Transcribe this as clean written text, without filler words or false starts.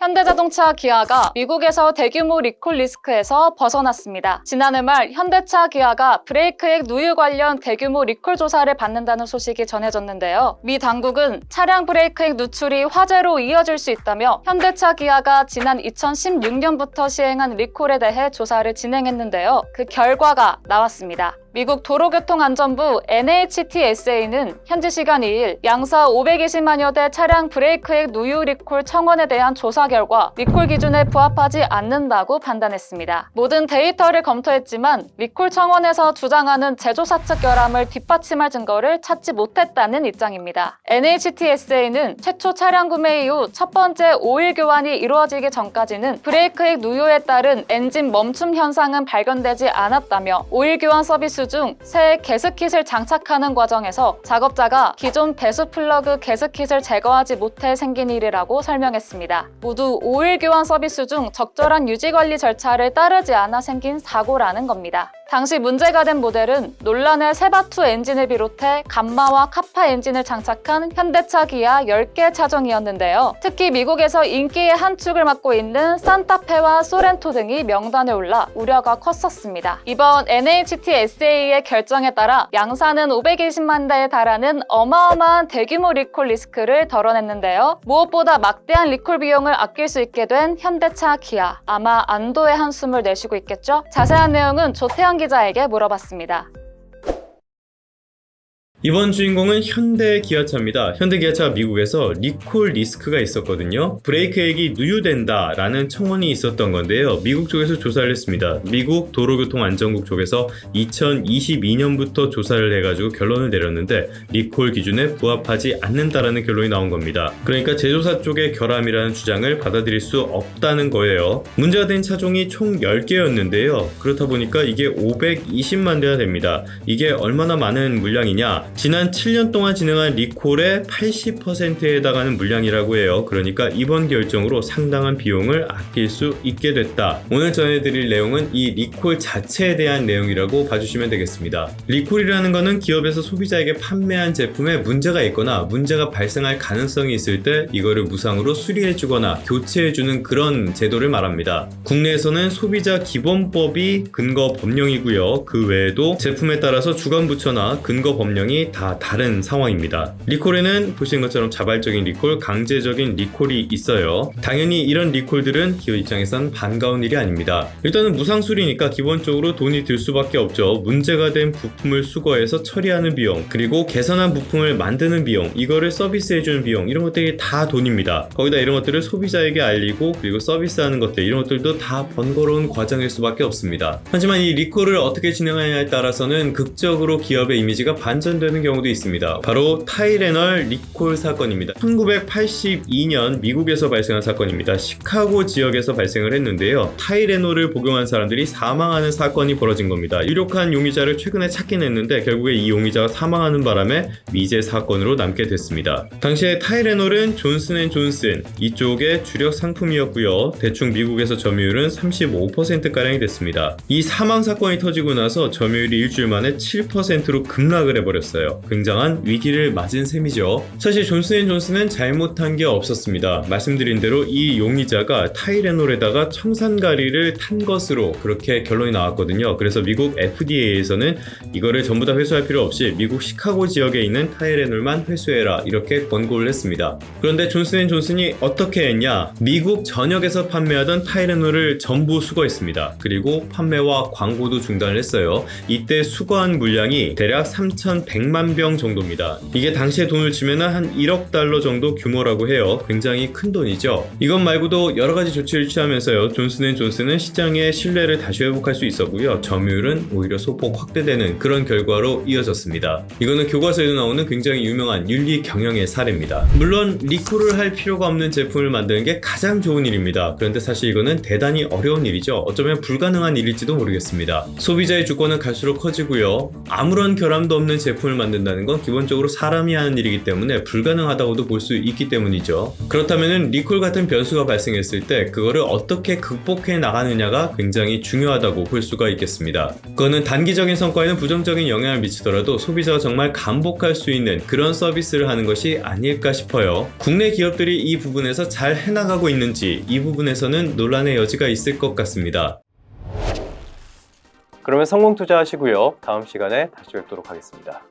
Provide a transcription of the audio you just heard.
현대자동차, 기아가 미국에서 대규모 리콜 리스크에서 벗어났습니다. 지난해 말 현대차, 기아가 브레이크액 누유 관련 대규모 리콜 조사를 받는다는 소식이 전해졌는데요. 미 당국은 차량 브레이크액 누출이 화재로 이어질 수 있다며 현대차, 기아가 지난 2016년부터 시행한 리콜에 대해 조사를 진행했는데요. 그 결과가 나왔습니다. 미국 도로교통안전부 NHTSA는 현지 시간 2일 양사 520만여 대 차량 브레이크액 누유 리콜 청원에 대한 조사 결과 리콜 기준에 부합하지 않는다고 판단했습니다. 모든 데이터를 검토했지만 리콜 청원에서 주장하는 제조사 측 결함을 뒷받침할 증거를 찾지 못했다는 입장입니다. NHTSA는 최초 차량 구매 이후 첫 번째 오일 교환이 이루어지기 전까지는 브레이크액 누유에 따른 엔진 멈춤 현상은 발견되지 않았다며 오일 교환 서비스 중 새 게스킷을 장착하는 과정에서 작업자가 기존 배수 플러그 게스킷을 제거하지 못해 생긴 일이라고 설명했습니다. 모두 오일 교환 서비스 중 적절한 유지관리 절차를 따르지 않아 생긴 사고라는 겁니다. 당시 문제가 된 모델은 논란의 세바투 엔진을 비롯해 감마와 카파 엔진을 장착한 현대차, 기아 10개 차종이었는데요. 특히 미국에서 인기의 한 축을 맡고 있는 산타페와 소렌토 등이 명단에 올라 우려가 컸었습니다. 이번 NHTSA의 결정에 따라 양사는 520만 대에 달하는 어마어마한 대규모 리콜 리스크를 덜어냈는데요. 무엇보다 막대한 리콜 비용을 아낄 수 있게 된 현대차, 기아. 아마 안도의 한숨을 내쉬고 있겠죠? 자세한 내용은 조태현 기자에게 물어봤습니다. 이번 주인공은 현대 기아차입니다. 현대 기아차가 미국에서 리콜 리스크가 있었거든요. 브레이크액이 누유된다 라는 청원이 있었던 건데요. 미국 쪽에서 조사를 했습니다. 미국 도로교통안전국 쪽에서 2022년부터 조사를 해가지고 결론을 내렸는데 리콜 기준에 부합하지 않는다라는 결론이 나온 겁니다. 그러니까 제조사 쪽의 결함이라는 주장을 받아들일 수 없다는 거예요. 문제가 된 차종이 총 10개였는데요. 그렇다 보니까 이게 520만 대가 됩니다. 이게 얼마나 많은 물량이냐? 지난 7년 동안 진행한 리콜의 80%에 해당하는 물량이라고 해요. 그러니까 이번 결정으로 상당한 비용을 아낄 수 있게 됐다. 오늘 전해드릴 내용은 이 리콜 자체에 대한 내용이라고 봐주시면 되겠습니다. 리콜이라는 거는 기업에서 소비자에게 판매한 제품에 문제가 있거나 문제가 발생할 가능성이 있을 때 이거를 무상으로 수리해주거나 교체해주는 그런 제도를 말합니다. 국내에서는 소비자 기본법이 근거 법령이고요. 그 외에도 제품에 따라서 주관부처나 근거 법령이 다 다른 상황입니다. 리콜에는 보시는 것처럼 자발적인 리콜, 강제적인 리콜이 있어요. 당연히 이런 리콜들은 기업 입장에선 반가운 일이 아닙니다. 일단은 무상수리니까 기본적으로 돈이 들 수밖에 없죠. 문제가 된 부품을 수거해서 처리하는 비용, 그리고 개선한 부품을 만드는 비용, 이거를 서비스해주는 비용, 이런 것들이 다 돈입니다. 거기다 이런 것들을 소비자에게 알리고 그리고 서비스하는 것들, 이런 것들도 다 번거로운 과정일 수밖에 없습니다. 하지만 이 리콜을 어떻게 진행하냐에 따라서는 극적으로 기업의 이미지가 반전되는 경우도 있습니다. 바로 타이레널 리콜 사건입니다. 1982년 미국에서 발생한 사건입니다. 시카고 지역에서 발생을 했는데요. 타이레놀을 복용한 사람들이 사망하는 사건이 벌어진 겁니다. 유력한 용의자를 최근에 찾긴 했는데 결국에 이 용의자가 사망하는 바람에 미제 사건으로 남게 됐습니다. 당시에 타이레놀은 존슨앤존슨 이쪽의 주력 상품이었고요. 대충 미국에서 점유율은 35%가량이 됐습니다. 이 사망 사건이 터지고 나서 점유율이 일주일 만에 7%로 급락을 해버렸어요. 굉장한 위기를 맞은 셈이죠. 사실 존슨앤존슨은 잘못한 게 없었습니다. 말씀드린 대로 이 용의자가 타이레놀에다가 청산가리를 탄 것으로 그렇게 결론이 나왔거든요. 그래서 미국 FDA에서는 이거를 전부 다 회수할 필요 없이 미국 시카고 지역에 있는 타이레놀만 회수해라 이렇게 권고를 했습니다. 그런데 존슨앤존슨이 어떻게 했냐? 미국 전역에서 판매하던 타이레놀을 전부 수거했습니다. 그리고 판매와 광고도 중단을 했어요. 이때 수거한 물량이 대략 3,100만 병 정도입니다. 이게 당시에 돈을 치면 한 1억 달러 정도 규모라고 해요. 굉장히 큰 돈이죠. 이것 말고도 여러 가지 조치를 취하면서요. 존슨앤존슨은 시장의 신뢰를 다시 회복할 수 있었고요. 점유율은 오히려 소폭 확대되는 그런 결과로 이어졌습니다. 이거는 교과서에도 나오는 굉장히 유명한 윤리 경영의 사례입니다. 물론 리콜을 할 필요가 없는 제품을 만드는 게 가장 좋은 일입니다. 그런데 사실 이거는 대단히 어려운 일이죠. 어쩌면 불가능한 일일지도 모르겠습니다. 소비자의 주권은 갈수록 커지고요. 아무런 결함도 없는 제품을 제품을 만든다는 건 기본적으로 사람이 하는 일이기 때문에 불가능하다고도 볼 수 있기 때문이죠. 그렇다면 리콜 같은 변수가 발생했을 때 그거를 어떻게 극복해 나가느냐가 굉장히 중요하다고 볼 수가 있겠습니다. 그거는 단기적인 성과에는 부정적인 영향을 미치더라도 소비자가 정말 감복할 수 있는 그런 서비스를 하는 것이 아닐까 싶어요. 국내 기업들이 이 부분에서 잘 해나가고 있는지 이 부분에서는 논란의 여지가 있을 것 같습니다. 그러면 성공 투자하시고요. 다음 시간에 다시 뵙도록 하겠습니다.